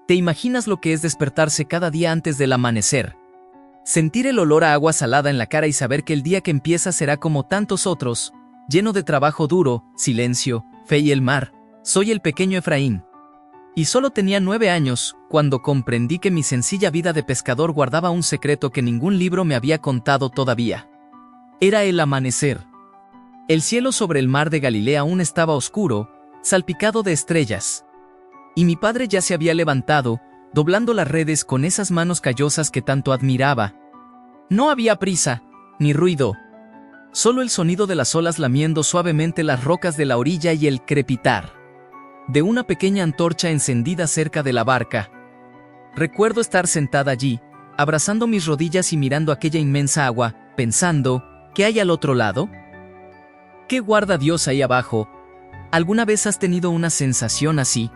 ¿Te imaginas lo que es despertarse cada día antes del amanecer? Sentir el olor a agua salada en la cara y saber que el día que empieza será como tantos otros, lleno de trabajo duro, silencio, fe y el mar. Soy el pequeño Efraín. Y solo tenía 9 años, cuando comprendí que mi sencilla vida de pescador guardaba un secreto que ningún libro me había contado todavía. Era el amanecer. El cielo sobre el mar de Galilea aún estaba oscuro, salpicado de estrellas. Y mi padre ya se había levantado, doblando las redes con esas manos callosas que tanto admiraba. No había prisa, ni ruido. Solo el sonido de las olas lamiendo suavemente las rocas de la orilla y el crepitar de una pequeña antorcha encendida cerca de la barca. Recuerdo estar sentada allí, abrazando mis rodillas y mirando aquella inmensa agua, pensando, ¿qué hay al otro lado? ¿Qué guarda Dios ahí abajo? ¿Alguna vez has tenido una sensación así?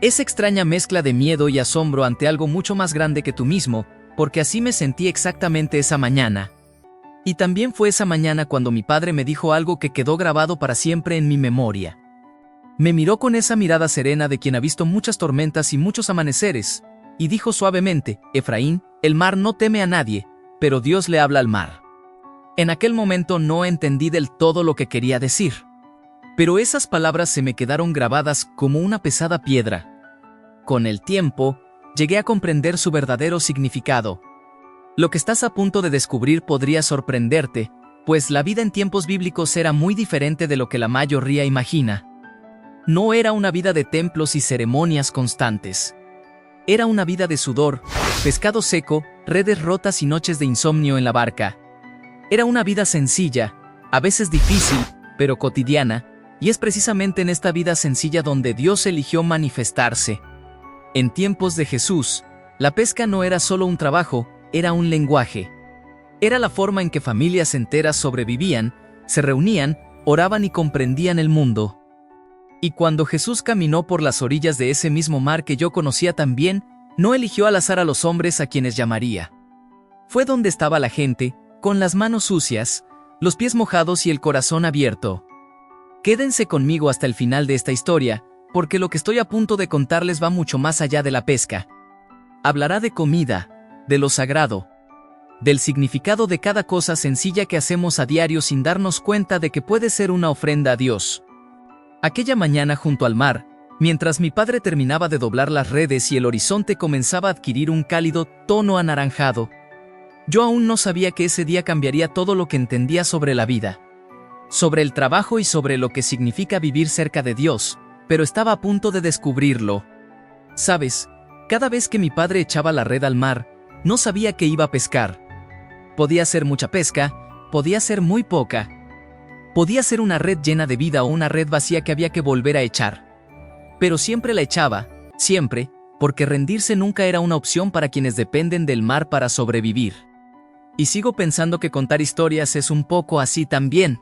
Esa extraña mezcla de miedo y asombro ante algo mucho más grande que tú mismo, porque así me sentí exactamente esa mañana. Y también fue esa mañana cuando mi padre me dijo algo que quedó grabado para siempre en mi memoria. Me miró con esa mirada serena de quien ha visto muchas tormentas y muchos amaneceres, y dijo suavemente, Efraín, el mar no teme a nadie, pero Dios le habla al mar. En aquel momento no entendí del todo lo que quería decir. Pero esas palabras se me quedaron grabadas como una pesada piedra. Con el tiempo, llegué a comprender su verdadero significado. Lo que estás a punto de descubrir podría sorprenderte, pues la vida en tiempos bíblicos era muy diferente de lo que la mayoría imagina. No era una vida de templos y ceremonias constantes. Era una vida de sudor, pescado seco, redes rotas y noches de insomnio en la barca. Era una vida sencilla, a veces difícil, pero cotidiana, y es precisamente en esta vida sencilla donde Dios eligió manifestarse. En tiempos de Jesús, la pesca no era solo un trabajo, era un lenguaje. Era la forma en que familias enteras sobrevivían, se reunían, oraban y comprendían el mundo. Y cuando Jesús caminó por las orillas de ese mismo mar que yo conocía tan bien, no eligió al azar a los hombres a quienes llamaría. Fue donde estaba la gente, con las manos sucias, los pies mojados y el corazón abierto. Quédense conmigo hasta el final de esta historia, porque lo que estoy a punto de contarles va mucho más allá de la pesca. Hablará de comida, de lo sagrado, del significado de cada cosa sencilla que hacemos a diario sin darnos cuenta de que puede ser una ofrenda a Dios. Aquella mañana junto al mar, mientras mi padre terminaba de doblar las redes y el horizonte comenzaba a adquirir un cálido tono anaranjado, yo aún no sabía que ese día cambiaría todo lo que entendía sobre la vida, sobre el trabajo y sobre lo que significa vivir cerca de Dios, pero estaba a punto de descubrirlo. ¿Sabes? Cada vez que mi padre echaba la red al mar, no sabía que iba a pescar. Podía ser mucha pesca, podía ser muy poca. Podía ser una red llena de vida o una red vacía que había que volver a echar. Pero siempre la echaba, siempre, porque rendirse nunca era una opción para quienes dependen del mar para sobrevivir. Y sigo pensando que contar historias es un poco así también.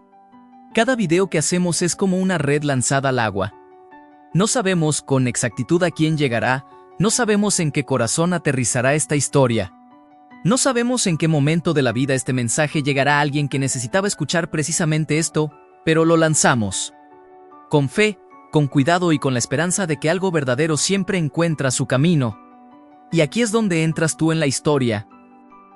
Cada video que hacemos es como una red lanzada al agua. No sabemos con exactitud a quién llegará, no sabemos en qué corazón aterrizará esta historia. No sabemos en qué momento de la vida este mensaje llegará a alguien que necesitaba escuchar precisamente esto, pero lo lanzamos. Con fe, con cuidado y con la esperanza de que algo verdadero siempre encuentra su camino. Y aquí es donde entras tú en la historia.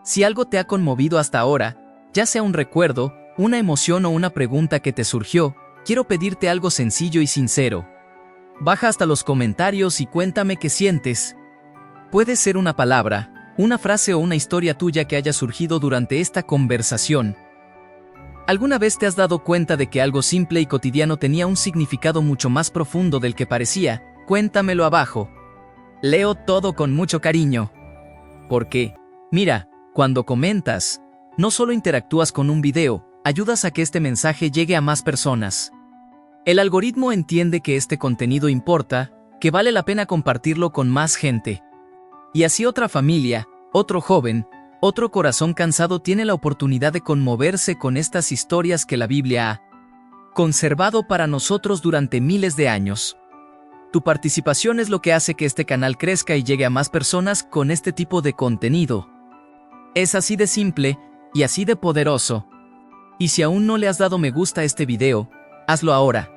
Si algo te ha conmovido hasta ahora, ya sea un recuerdo, una emoción o una pregunta que te surgió, quiero pedirte algo sencillo y sincero. Baja hasta los comentarios y cuéntame qué sientes. Puede ser una palabra, una frase o una historia tuya que haya surgido durante esta conversación. ¿Alguna vez te has dado cuenta de que algo simple y cotidiano tenía un significado mucho más profundo del que parecía? Cuéntamelo abajo. Leo todo con mucho cariño. Porque, mira, cuando comentas, no solo interactúas con un video, ayudas a que este mensaje llegue a más personas. El algoritmo entiende que este contenido importa, que vale la pena compartirlo con más gente. Y así otra familia, otro joven, otro corazón cansado tiene la oportunidad de conmoverse con estas historias que la Biblia ha conservado para nosotros durante miles de años. Tu participación es lo que hace que este canal crezca y llegue a más personas con este tipo de contenido. Es así de simple y así de poderoso. Y si aún no le has dado me gusta a este video, hazlo ahora.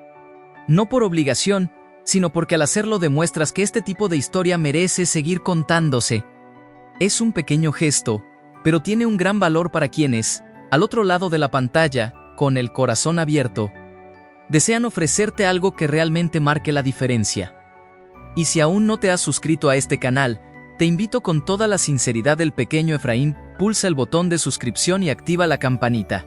No por obligación, sino porque al hacerlo demuestras que este tipo de historia merece seguir contándose. Es un pequeño gesto, pero tiene un gran valor para quienes, al otro lado de la pantalla, con el corazón abierto, desean ofrecerte algo que realmente marque la diferencia. Y si aún no te has suscrito a este canal, te invito con toda la sinceridad del pequeño Efraín, pulsa el botón de suscripción y activa la campanita.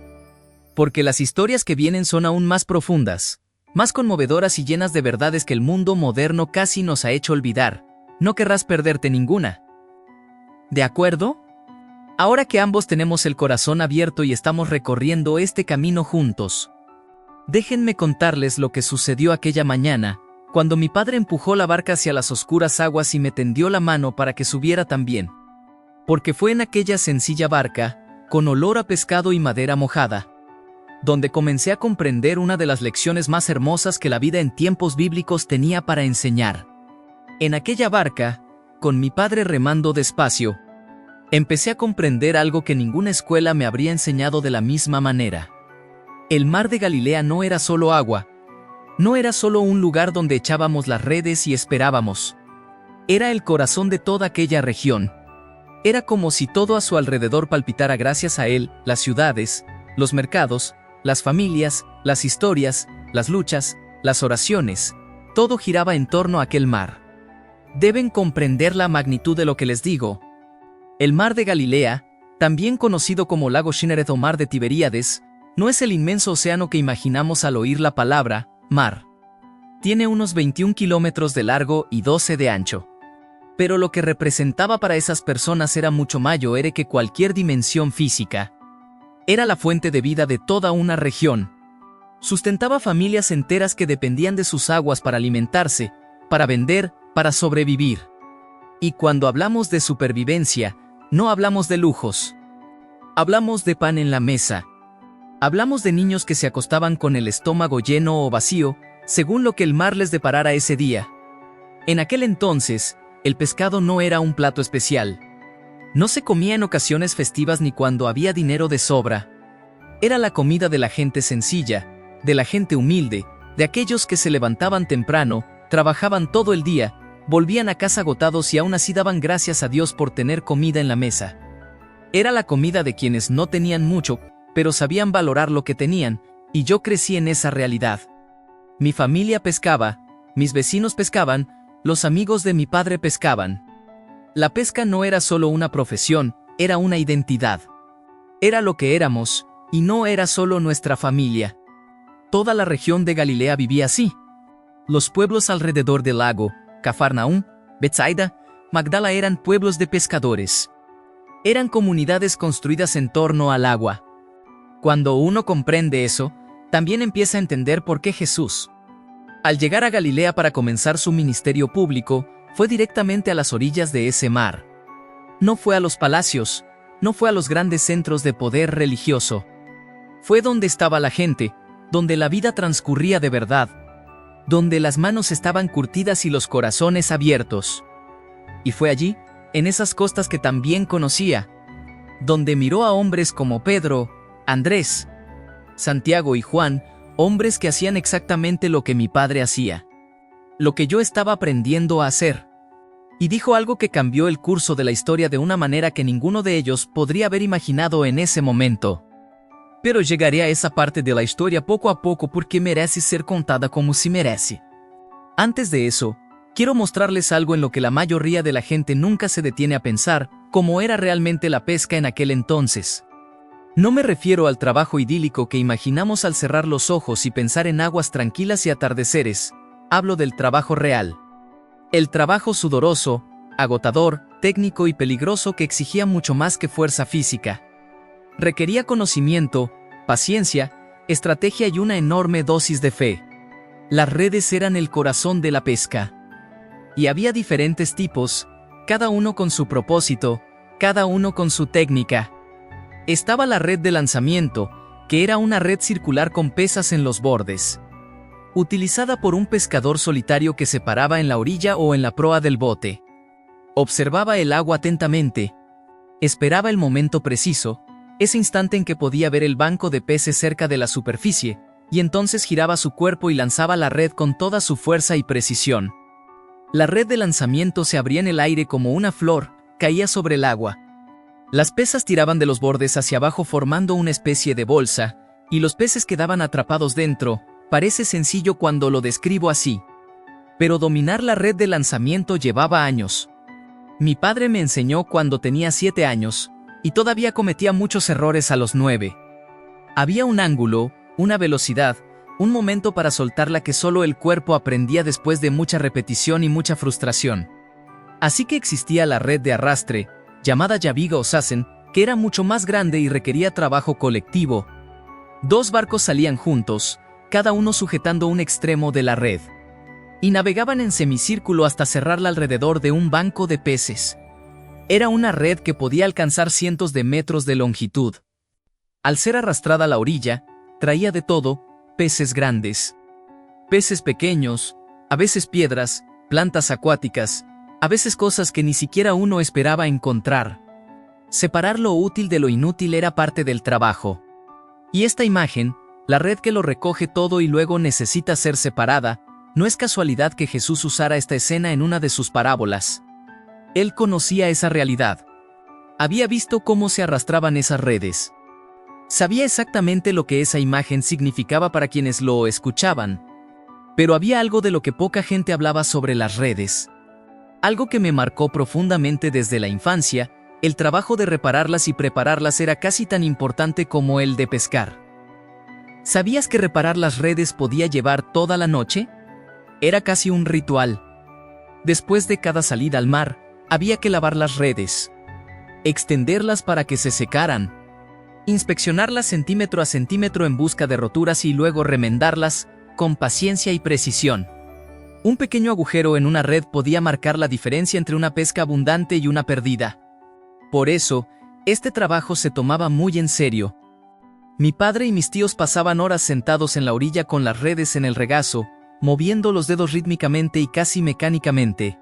Porque las historias que vienen son aún más profundas, más conmovedoras y llenas de verdades que el mundo moderno casi nos ha hecho olvidar. No querrás perderte ninguna. ¿De acuerdo? Ahora que ambos tenemos el corazón abierto y estamos recorriendo este camino juntos, déjenme contarles lo que sucedió aquella mañana, cuando mi padre empujó la barca hacia las oscuras aguas y me tendió la mano para que subiera también. Porque fue en aquella sencilla barca, con olor a pescado y madera mojada, donde comencé a comprender una de las lecciones más hermosas que la vida en tiempos bíblicos tenía para enseñar. En aquella barca, con mi padre remando despacio, empecé a comprender algo que ninguna escuela me habría enseñado de la misma manera. El mar de Galilea no era solo agua, no era solo un lugar donde echábamos las redes y esperábamos. Era el corazón de toda aquella región. Era como si todo a su alrededor palpitara gracias a él, las ciudades, los mercados, las familias, las historias, las luchas, las oraciones, todo giraba en torno a aquel mar. Deben comprender la magnitud de lo que les digo. El mar de Galilea, también conocido como lago Cineret o mar de Tiberíades, no es el inmenso océano que imaginamos al oír la palabra mar. Tiene unos 21 kilómetros de largo y 12 de ancho. Pero lo que representaba para esas personas era mucho mayor que cualquier dimensión física. Era la fuente de vida de toda una región. Sustentaba familias enteras que dependían de sus aguas para alimentarse, para vender, para sobrevivir. Y cuando hablamos de supervivencia, no hablamos de lujos. Hablamos de pan en la mesa. Hablamos de niños que se acostaban con el estómago lleno o vacío, según lo que el mar les deparara ese día. En aquel entonces, el pescado no era un plato especial. No se comía en ocasiones festivas ni cuando había dinero de sobra. Era la comida de la gente sencilla, de la gente humilde, de aquellos que se levantaban temprano, trabajaban todo el día, volvían a casa agotados y aún así daban gracias a Dios por tener comida en la mesa. Era la comida de quienes no tenían mucho, pero sabían valorar lo que tenían, y yo crecí en esa realidad. Mi familia pescaba, mis vecinos pescaban, los amigos de mi padre pescaban. La pesca no era solo una profesión, era una identidad. Era lo que éramos, y no era solo nuestra familia. Toda la región de Galilea vivía así. Los pueblos alrededor del lago, Cafarnaúm, Betsaida, Magdala eran pueblos de pescadores. Eran comunidades construidas en torno al agua. Cuando uno comprende eso, también empieza a entender por qué Jesús, al llegar a Galilea para comenzar su ministerio público, fue directamente a las orillas de ese mar. No fue a los palacios, no fue a los grandes centros de poder religioso. Fue donde estaba la gente, donde la vida transcurría de verdad, donde las manos estaban curtidas y los corazones abiertos. Y fue allí, en esas costas que también conocía, donde miró a hombres como Pedro, Andrés, Santiago y Juan, hombres que hacían exactamente lo que mi padre hacía, lo que yo estaba aprendiendo a hacer. Y dijo algo que cambió el curso de la historia de una manera que ninguno de ellos podría haber imaginado en ese momento. Pero llegaré a esa parte de la historia poco a poco porque merece ser contada como se merece. Antes de eso, quiero mostrarles algo en lo que la mayoría de la gente nunca se detiene a pensar, cómo era realmente la pesca en aquel entonces. No me refiero al trabajo idílico que imaginamos al cerrar los ojos y pensar en aguas tranquilas y atardeceres. Hablo del trabajo real. El trabajo sudoroso, agotador, técnico y peligroso que exigía mucho más que fuerza física. Requería conocimiento, paciencia, estrategia y una enorme dosis de fe. Las redes eran el corazón de la pesca. Y había diferentes tipos, cada uno con su propósito, cada uno con su técnica. Estaba la red de lanzamiento, que era una red circular con pesas en los bordes, utilizada por un pescador solitario que se paraba en la orilla o en la proa del bote. Observaba el agua atentamente. Esperaba el momento preciso, ese instante en que podía ver el banco de peces cerca de la superficie, y entonces giraba su cuerpo y lanzaba la red con toda su fuerza y precisión. La red de lanzamiento se abría en el aire como una flor, caía sobre el agua. Las pesas tiraban de los bordes hacia abajo formando una especie de bolsa, y los peces quedaban atrapados dentro. Parece sencillo cuando lo describo así. Pero dominar la red de lanzamiento llevaba años. Mi padre me enseñó cuando tenía 7 años, y todavía cometía muchos errores a los 9. Había un ángulo, una velocidad, un momento para soltarla que solo el cuerpo aprendía después de mucha repetición y mucha frustración. Así que existía la red de arrastre, llamada Yaviga o Sassen, que era mucho más grande y requería trabajo colectivo. 2 barcos salían juntos, cada uno sujetando un extremo de la red, y navegaban en semicírculo hasta cerrarla alrededor de un banco de peces. Era una red que podía alcanzar cientos de metros de longitud. Al ser arrastrada a la orilla, traía de todo: peces grandes, peces pequeños, a veces piedras, plantas acuáticas, a veces cosas que ni siquiera uno esperaba encontrar. Separar lo útil de lo inútil era parte del trabajo. Y esta imagen, la red que lo recoge todo y luego necesita ser separada, no es casualidad que Jesús usara esta escena en una de sus parábolas. Él conocía esa realidad. Había visto cómo se arrastraban esas redes. Sabía exactamente lo que esa imagen significaba para quienes lo escuchaban. Pero había algo de lo que poca gente hablaba sobre las redes. Algo que me marcó profundamente desde la infancia: el trabajo de repararlas y prepararlas era casi tan importante como el de pescar. ¿Sabías que reparar las redes podía llevar toda la noche? Era casi un ritual. Después de cada salida al mar, había que lavar las redes, extenderlas para que se secaran, inspeccionarlas centímetro a centímetro en busca de roturas y luego remendarlas con paciencia y precisión. Un pequeño agujero en una red podía marcar la diferencia entre una pesca abundante y una perdida. Por eso, este trabajo se tomaba muy en serio. Mi padre y mis tíos pasaban horas sentados en la orilla con las redes en el regazo, moviendo los dedos rítmicamente y casi mecánicamente.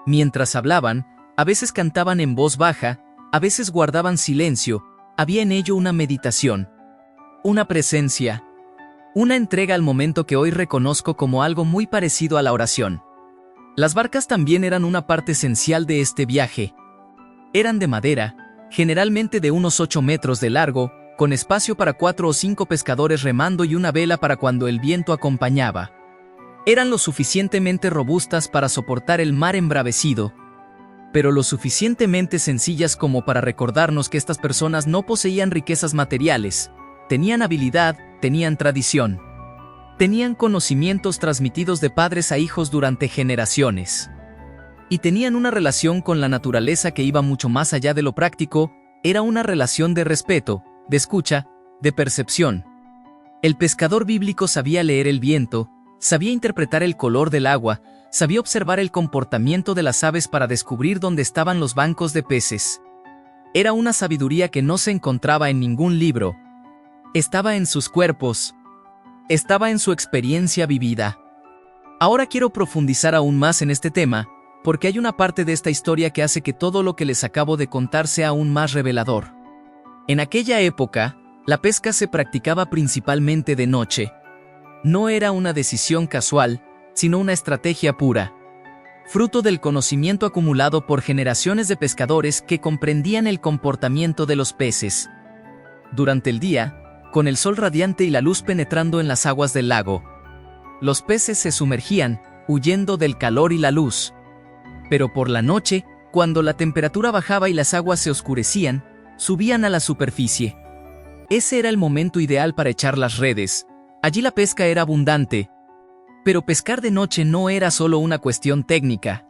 Mientras hablaban, a veces cantaban en voz baja, a veces guardaban silencio. Había en ello una meditación, una presencia, una entrega al momento que hoy reconozco como algo muy parecido a la oración. Las barcas también eran una parte esencial de este viaje. Eran de madera, generalmente de unos 8 metros de largo, con espacio para 4 o 5 pescadores remando y una vela para cuando el viento acompañaba. Eran lo suficientemente robustas para soportar el mar embravecido, pero lo suficientemente sencillas como para recordarnos que estas personas no poseían riquezas materiales, tenían habilidad, tenían tradición, tenían conocimientos transmitidos de padres a hijos durante generaciones, y tenían una relación con la naturaleza que iba mucho más allá de lo práctico. Era una relación de respeto, de escucha, de percepción. El pescador bíblico sabía leer el viento, sabía interpretar el color del agua, sabía observar el comportamiento de las aves para descubrir dónde estaban los bancos de peces. Era una sabiduría que no se encontraba en ningún libro. Estaba en sus cuerpos. Estaba en su experiencia vivida. Ahora quiero profundizar aún más en este tema, porque hay una parte de esta historia que hace que todo lo que les acabo de contar sea aún más revelador. En aquella época, la pesca se practicaba principalmente de noche. No era una decisión casual, sino una estrategia pura, fruto del conocimiento acumulado por generaciones de pescadores que comprendían el comportamiento de los peces. Durante el día, con el sol radiante y la luz penetrando en las aguas del lago, los peces se sumergían, huyendo del calor y la luz. Pero por la noche, cuando la temperatura bajaba y las aguas se oscurecían, subían a la superficie. Ese era el momento ideal para echar las redes. Allí la pesca era abundante. Pero pescar de noche no era solo una cuestión técnica.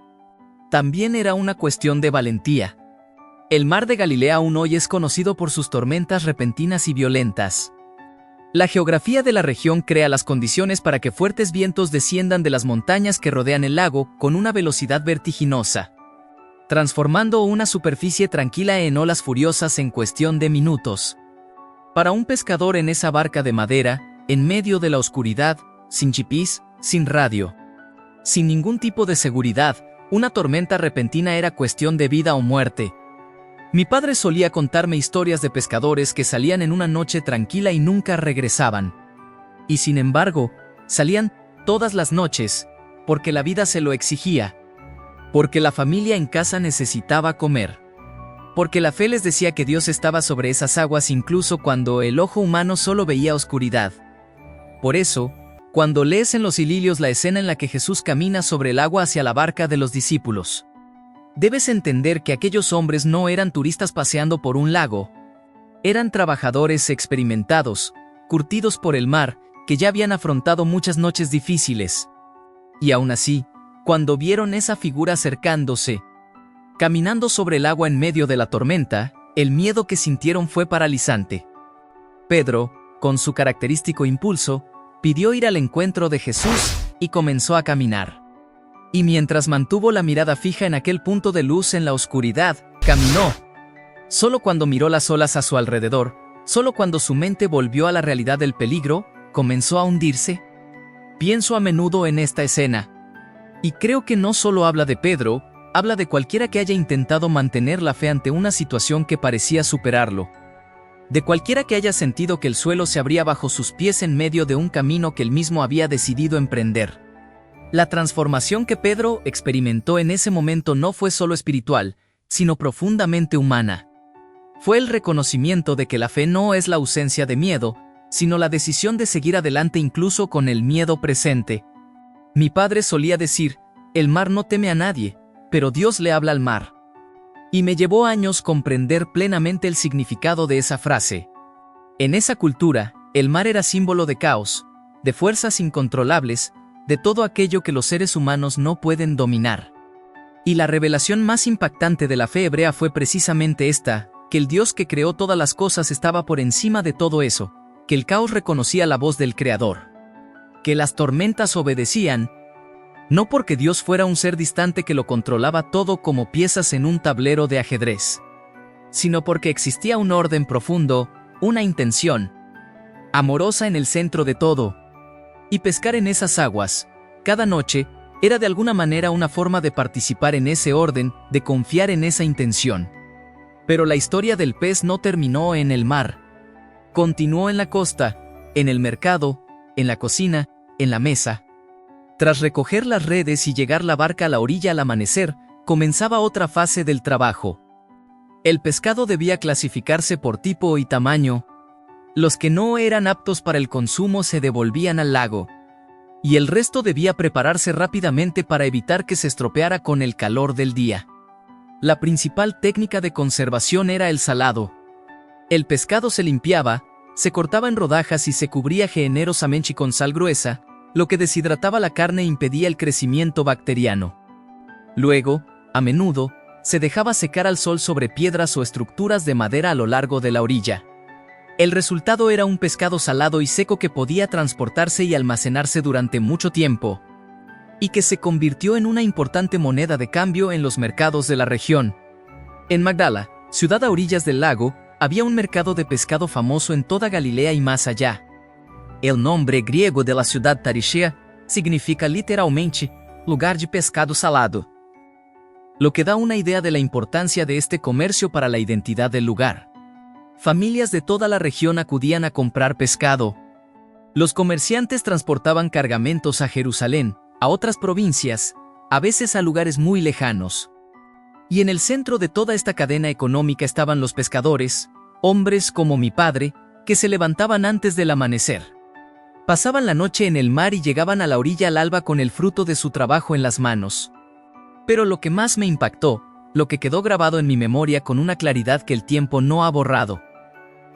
También era una cuestión de valentía. El mar de Galilea aún hoy es conocido por sus tormentas repentinas y violentas. La geografía de la región crea las condiciones para que fuertes vientos desciendan de las montañas que rodean el lago con una velocidad vertiginosa, transformando una superficie tranquila en olas furiosas en cuestión de minutos. Para un pescador en esa barca de madera, en medio de la oscuridad, sin chipís, sin radio, sin ningún tipo de seguridad, una tormenta repentina era cuestión de vida o muerte. Mi padre solía contarme historias de pescadores que salían en una noche tranquila y nunca regresaban. Y sin embargo, salían todas las noches, porque la vida se lo exigía, porque la familia en casa necesitaba comer, porque la fe les decía que Dios estaba sobre esas aguas incluso cuando el ojo humano solo veía oscuridad. Por eso, cuando lees en los Ililios la escena en la que Jesús camina sobre el agua hacia la barca de los discípulos, debes entender que aquellos hombres no eran turistas paseando por un lago, eran trabajadores experimentados, curtidos por el mar, que ya habían afrontado muchas noches difíciles. Y aún así, cuando vieron esa figura acercándose, caminando sobre el agua en medio de la tormenta, el miedo que sintieron fue paralizante. Pedro, con su característico impulso, pidió ir al encuentro de Jesús y comenzó a caminar. Y mientras mantuvo la mirada fija en aquel punto de luz en la oscuridad, caminó. Solo cuando miró las olas a su alrededor, solo cuando su mente volvió a la realidad del peligro, comenzó a hundirse. Pienso a menudo en esta escena. Y creo que no solo habla de Pedro, habla de cualquiera que haya intentado mantener la fe ante una situación que parecía superarlo. De cualquiera que haya sentido que el suelo se abría bajo sus pies en medio de un camino que él mismo había decidido emprender. La transformación que Pedro experimentó en ese momento no fue solo espiritual, sino profundamente humana. Fue el reconocimiento de que la fe no es la ausencia de miedo, sino la decisión de seguir adelante incluso con el miedo presente. Mi padre solía decir, el mar no teme a nadie, pero Dios le habla al mar. Y me llevó años comprender plenamente el significado de esa frase. En esa cultura, el mar era símbolo de caos, de fuerzas incontrolables, de todo aquello que los seres humanos no pueden dominar. Y la revelación más impactante de la fe hebrea fue precisamente esta, que el Dios que creó todas las cosas estaba por encima de todo eso, que el caos reconocía la voz del Creador, que las tormentas obedecían, no porque Dios fuera un ser distante que lo controlaba todo como piezas en un tablero de ajedrez, sino porque existía un orden profundo, una intención amorosa en el centro de todo. Y pescar en esas aguas, cada noche, era de alguna manera una forma de participar en ese orden, de confiar en esa intención. Pero la historia del pez no terminó en el mar. Continuó en la costa, en el mercado, en la cocina, en la mesa. Tras recoger las redes y llegar la barca a la orilla al amanecer, comenzaba otra fase del trabajo. El pescado debía clasificarse por tipo y tamaño. Los que no eran aptos para el consumo se devolvían al lago. Y el resto debía prepararse rápidamente para evitar que se estropeara con el calor del día. La principal técnica de conservación era el salado. El pescado se limpiaba, se cortaba en rodajas y se cubría generosamente con sal gruesa, lo que deshidrataba la carne e impedía el crecimiento bacteriano. Luego, a menudo, se dejaba secar al sol sobre piedras o estructuras de madera a lo largo de la orilla. El resultado era un pescado salado y seco que podía transportarse y almacenarse durante mucho tiempo, y que se convirtió en una importante moneda de cambio en los mercados de la región. En Magdala, ciudad a orillas del lago, había un mercado de pescado famoso en toda Galilea y más allá. El nombre griego de la ciudad Tarichea significa literalmente lugar de pescado salado, lo que da una idea de la importancia de este comercio para la identidad del lugar. Familias de toda la región acudían a comprar pescado. Los comerciantes transportaban cargamentos a Jerusalén, a otras provincias, a veces a lugares muy lejanos. Y en el centro de toda esta cadena económica estaban los pescadores, hombres como mi padre, que se levantaban antes del amanecer. Pasaban la noche en el mar y llegaban a la orilla al alba con el fruto de su trabajo en las manos. Pero lo que más me impactó, lo que quedó grabado en mi memoria con una claridad que el tiempo no ha borrado,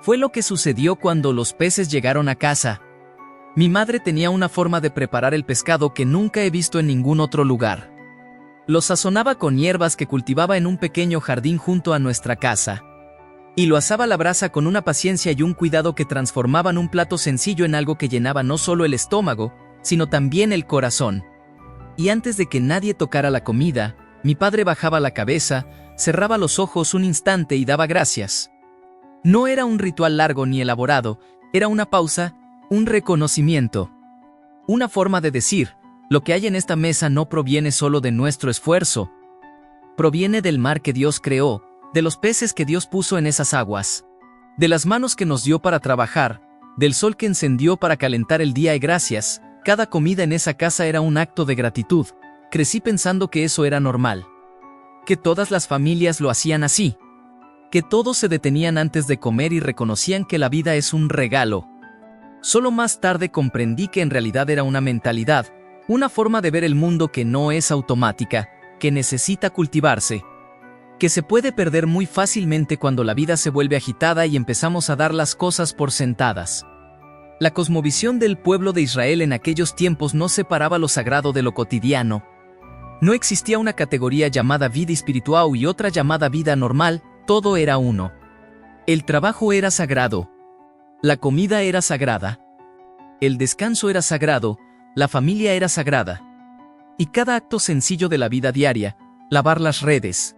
fue lo que sucedió cuando los peces llegaron a casa. Mi madre tenía una forma de preparar el pescado que nunca he visto en ningún otro lugar. Lo sazonaba con hierbas que cultivaba en un pequeño jardín junto a nuestra casa. Y lo asaba a la brasa con una paciencia y un cuidado que transformaban un plato sencillo en algo que llenaba no solo el estómago, sino también el corazón. Y antes de que nadie tocara la comida, mi padre bajaba la cabeza, cerraba los ojos un instante y daba gracias. No era un ritual largo ni elaborado, era una pausa, un reconocimiento. Una forma de decir, lo que hay en esta mesa no proviene solo de nuestro esfuerzo. Proviene del mar que Dios creó, de los peces que Dios puso en esas aguas, de las manos que nos dio para trabajar, del sol que encendió para calentar el día y gracias. Cada comida en esa casa era un acto de gratitud. Crecí pensando que eso era normal. Que todas las familias lo hacían así. Que todos se detenían antes de comer y reconocían que la vida es un regalo. Solo más tarde comprendí que en realidad era una mentalidad, una forma de ver el mundo que no es automática, que necesita cultivarse. Que se puede perder muy fácilmente cuando la vida se vuelve agitada y empezamos a dar las cosas por sentadas. La cosmovisión del pueblo de Israel en aquellos tiempos no separaba lo sagrado de lo cotidiano. No existía una categoría llamada vida espiritual y otra llamada vida normal, todo era uno. El trabajo era sagrado. La comida era sagrada. El descanso era sagrado, la familia era sagrada. Y cada acto sencillo de la vida diaria, lavar las redes,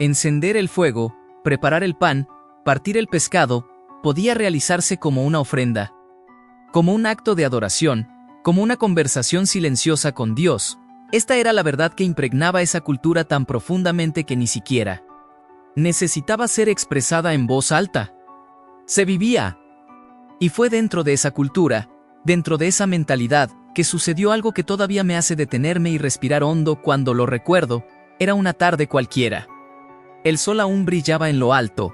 encender el fuego, preparar el pan, partir el pescado, podía realizarse como una ofrenda, como un acto de adoración, como una conversación silenciosa con Dios. Esta era la verdad que impregnaba esa cultura tan profundamente que ni siquiera necesitaba ser expresada en voz alta. Se vivía. Y fue dentro de esa cultura, dentro de esa mentalidad, que sucedió algo que todavía me hace detenerme y respirar hondo cuando lo recuerdo. Era una tarde cualquiera. El sol aún brillaba en lo alto.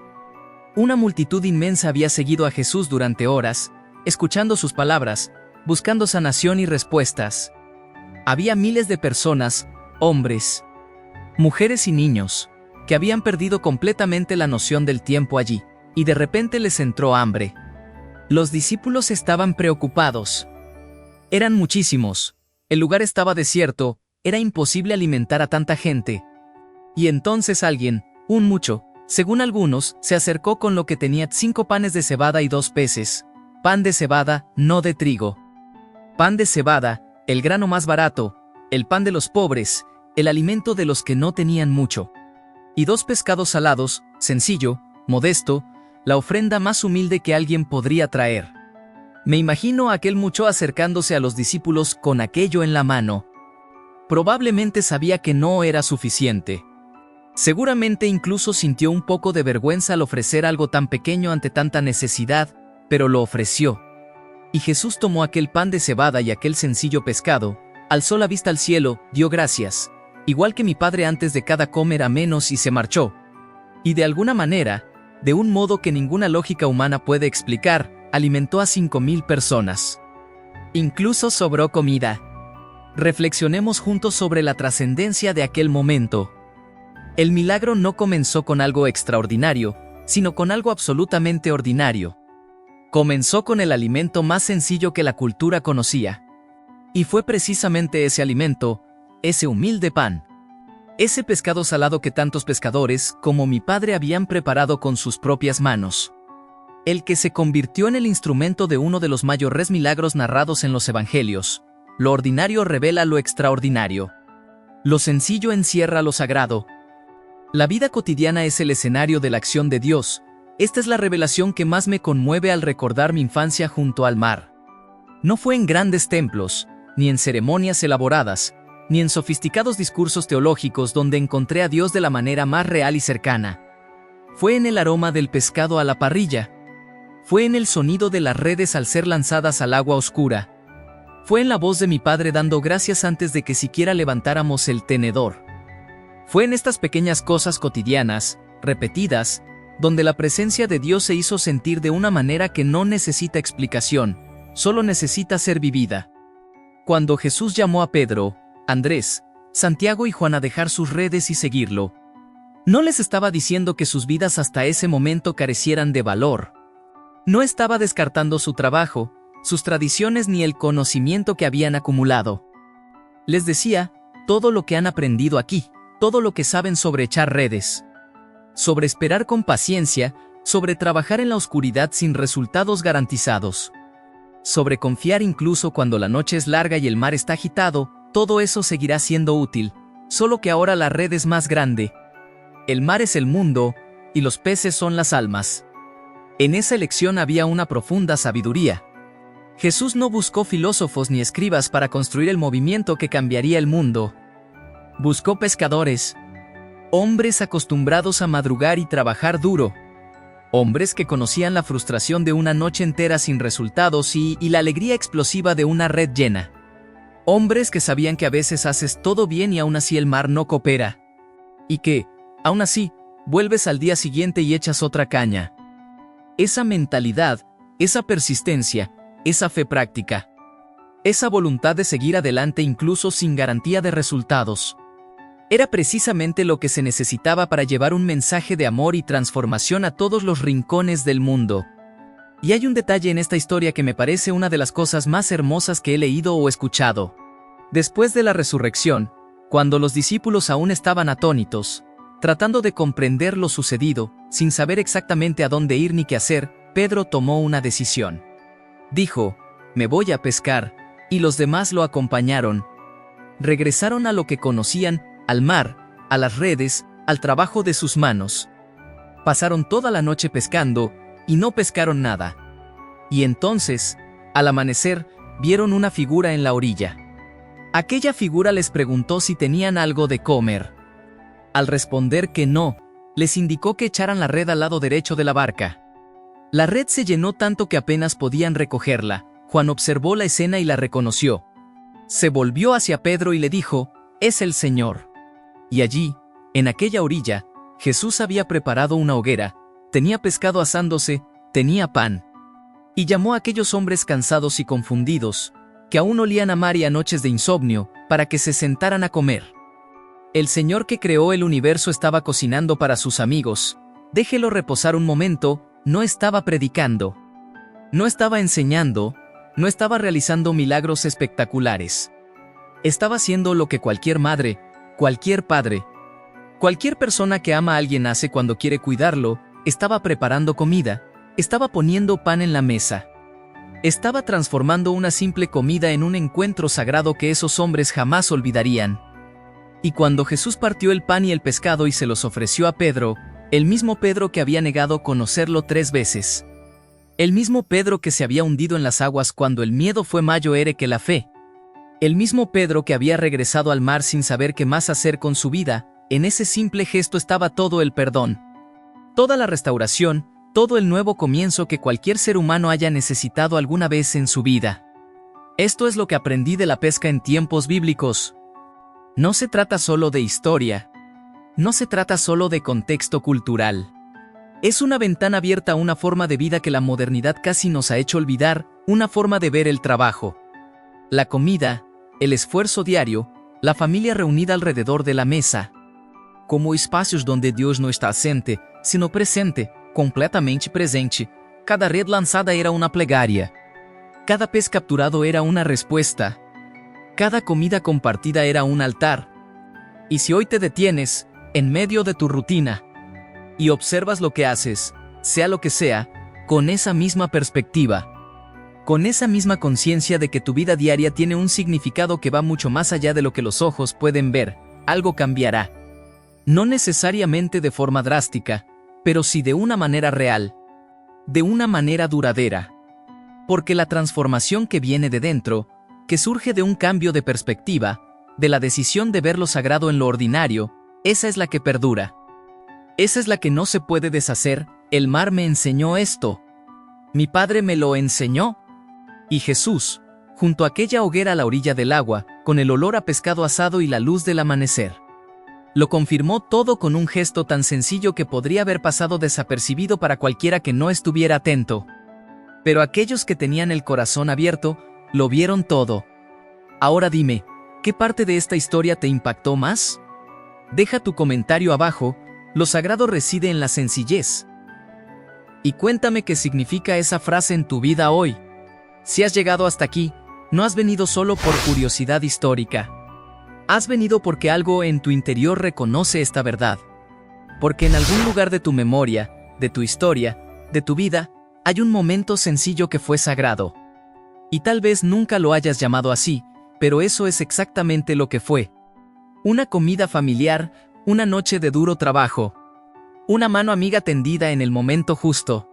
Una multitud inmensa había seguido a Jesús durante horas, escuchando sus palabras, buscando sanación y respuestas. Había miles de personas, hombres, mujeres y niños, que habían perdido completamente la noción del tiempo allí, y de repente les entró hambre. Los discípulos estaban preocupados. Eran muchísimos, el lugar estaba desierto, era imposible alimentar a tanta gente. Y entonces alguien, un mucho, según algunos, se acercó con lo que tenía 5 panes de cebada y 2 peces. Pan de cebada, no de trigo. Pan de cebada, el grano más barato, el pan de los pobres, el alimento de los que no tenían mucho. Y 2 pescados salados, sencillo, modesto, la ofrenda más humilde que alguien podría traer. Me imagino a aquel mucho acercándose a los discípulos con aquello en la mano. Probablemente sabía que no era suficiente. Seguramente incluso sintió un poco de vergüenza al ofrecer algo tan pequeño ante tanta necesidad, pero lo ofreció. Y Jesús tomó aquel pan de cebada y aquel sencillo pescado, alzó la vista al cielo, dio gracias, igual que mi padre antes de cada comer a menos y se marchó. Y de alguna manera, de un modo que ninguna lógica humana puede explicar, alimentó a 5,000 personas. Incluso sobró comida. Reflexionemos juntos sobre la trascendencia de aquel momento. El milagro no comenzó con algo extraordinario, sino con algo absolutamente ordinario. Comenzó con el alimento más sencillo que la cultura conocía. Y fue precisamente ese alimento, ese humilde pan, ese pescado salado que tantos pescadores como mi padre habían preparado con sus propias manos, el que se convirtió en el instrumento de uno de los mayores milagros narrados en los evangelios. Lo ordinario revela lo extraordinario. Lo sencillo encierra lo sagrado. La vida cotidiana es el escenario de la acción de Dios. Esta es la revelación que más me conmueve al recordar mi infancia junto al mar. No fue en grandes templos, ni en ceremonias elaboradas, ni en sofisticados discursos teológicos donde encontré a Dios de la manera más real y cercana. Fue en el aroma del pescado a la parrilla. Fue en el sonido de las redes al ser lanzadas al agua oscura. Fue en la voz de mi padre dando gracias antes de que siquiera levantáramos el tenedor. Fue en estas pequeñas cosas cotidianas, repetidas, donde la presencia de Dios se hizo sentir de una manera que no necesita explicación, solo necesita ser vivida. Cuando Jesús llamó a Pedro, Andrés, Santiago y Juan a dejar sus redes y seguirlo, no les estaba diciendo que sus vidas hasta ese momento carecieran de valor. No estaba descartando su trabajo, sus tradiciones ni el conocimiento que habían acumulado. Les decía, todo lo que han aprendido aquí, todo lo que saben sobre echar redes, sobre esperar con paciencia, sobre trabajar en la oscuridad sin resultados garantizados, sobre confiar incluso cuando la noche es larga y el mar está agitado, todo eso seguirá siendo útil, solo que ahora la red es más grande. El mar es el mundo, y los peces son las almas. En esa lección había una profunda sabiduría. Jesús no buscó filósofos ni escribas para construir el movimiento que cambiaría el mundo. Buscó pescadores, hombres acostumbrados a madrugar y trabajar duro, Hombres que conocían la frustración de una noche entera sin resultados y la alegría explosiva de una red llena. Hombres que sabían que a veces haces todo bien y aún así el mar no coopera. Y que, aún así, vuelves al día siguiente y echas otra caña. Esa mentalidad, esa persistencia, esa fe práctica. Esa voluntad de seguir adelante incluso sin garantía de resultados. Era precisamente lo que se necesitaba para llevar un mensaje de amor y transformación a todos los rincones del mundo. Y hay un detalle en esta historia que me parece una de las cosas más hermosas que he leído o escuchado. Después de la resurrección, cuando los discípulos aún estaban atónitos, tratando de comprender lo sucedido, sin saber exactamente a dónde ir ni qué hacer, Pedro tomó una decisión. Dijo, «Me voy a pescar», y los demás lo acompañaron. Regresaron a lo que conocían, al mar, a las redes, al trabajo de sus manos. Pasaron toda la noche pescando, y no pescaron nada. Y entonces, al amanecer, vieron una figura en la orilla. Aquella figura les preguntó si tenían algo de comer. Al responder que no, les indicó que echaran la red al lado derecho de la barca. La red se llenó tanto que apenas podían recogerla. Juan observó la escena y la reconoció. Se volvió hacia Pedro y le dijo, «Es el Señor». Y allí, en aquella orilla, Jesús había preparado una hoguera, tenía pescado asándose, tenía pan. Y llamó a aquellos hombres cansados y confundidos, que aún olían a mar y a noches de insomnio, para que se sentaran a comer. El Señor que creó el universo estaba cocinando para sus amigos. Déjelo reposar un momento, no estaba predicando. No estaba enseñando, no estaba realizando milagros espectaculares. Estaba haciendo lo que cualquier madre, cualquier padre, cualquier persona que ama a alguien hace cuando quiere cuidarlo. Estaba preparando comida, estaba poniendo pan en la mesa. Estaba transformando una simple comida en un encuentro sagrado que esos hombres jamás olvidarían. Y cuando Jesús partió el pan y el pescado y se los ofreció a Pedro, el mismo Pedro que había negado conocerlo 3 veces. El mismo Pedro que se había hundido en las aguas cuando el miedo fue mayor que la fe. El mismo Pedro que había regresado al mar sin saber qué más hacer con su vida, en ese simple gesto estaba todo el perdón. Toda la restauración, todo el nuevo comienzo que cualquier ser humano haya necesitado alguna vez en su vida. Esto es lo que aprendí de la pesca en tiempos bíblicos. No se trata solo de historia. No se trata solo de contexto cultural. Es una ventana abierta a una forma de vida que la modernidad casi nos ha hecho olvidar, una forma de ver el trabajo. La comida, el esfuerzo diario, la familia reunida alrededor de la mesa. Como espaços donde Deus não está ausente, sino presente, completamente presente. Cada red lanzada era una plegaria. Cada pez capturado era una respuesta. Cada comida compartida era un altar. Y si hoy te detienes, en medio de tu rutina, y observas lo que haces, sea lo que sea, con esa misma perspectiva, con esa misma conciencia de que tu vida diaria tiene un significado que va mucho más allá de lo que los ojos pueden ver, algo cambiará. No necesariamente de forma drástica, pero sí de una manera real, de una manera duradera. Porque la transformación que viene de dentro, que surge de un cambio de perspectiva, de la decisión de ver lo sagrado en lo ordinario, esa es la que perdura. Esa es la que no se puede deshacer. El mar me enseñó esto. Mi padre me lo enseñó. Y Jesús, junto a aquella hoguera a la orilla del agua, con el olor a pescado asado y la luz del amanecer, lo confirmó todo con un gesto tan sencillo que podría haber pasado desapercibido para cualquiera que no estuviera atento. Pero aquellos que tenían el corazón abierto, lo vieron todo. Ahora dime, ¿qué parte de esta historia te impactó más? Deja tu comentario abajo. Lo sagrado reside en la sencillez. Y cuéntame qué significa esa frase en tu vida hoy. Si has llegado hasta aquí, no has venido solo por curiosidad histórica. Has venido porque algo en tu interior reconoce esta verdad. Porque en algún lugar de tu memoria, de tu historia, de tu vida, hay un momento sencillo que fue sagrado. Y tal vez nunca lo hayas llamado así, pero eso es exactamente lo que fue. Una comida familiar, una noche de duro trabajo. Una mano amiga tendida en el momento justo.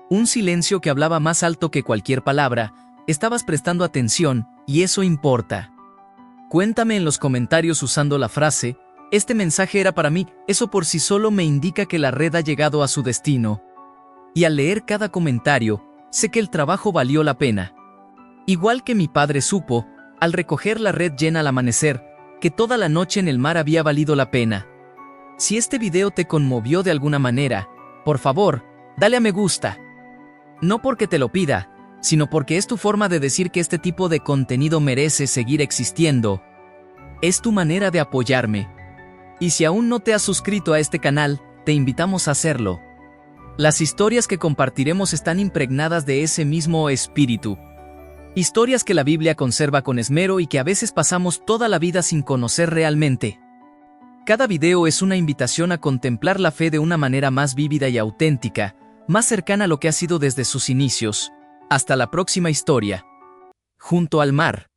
Un silencio que hablaba más alto que cualquier palabra. Estabas prestando atención, y eso importa. Cuéntame en los comentarios usando la frase, este mensaje era para mí, eso por sí solo me indica que la red ha llegado a su destino. Y al leer cada comentario, sé que el trabajo valió la pena. Igual que mi padre supo, al recoger la red llena al amanecer, que toda la noche en el mar había valido la pena. Si este video te conmovió de alguna manera, por favor, dale a me gusta. No porque te lo pida, sino porque es tu forma de decir que este tipo de contenido merece seguir existiendo. Es tu manera de apoyarme. Y si aún no te has suscrito a este canal, te invitamos a hacerlo. Las historias que compartiremos están impregnadas de ese mismo espíritu. Historias que la Biblia conserva con esmero y que a veces pasamos toda la vida sin conocer realmente. Cada video es una invitación a contemplar la fe de una manera más vívida y auténtica, más cercana a lo que ha sido desde sus inicios. Hasta la próxima historia. Junto al mar.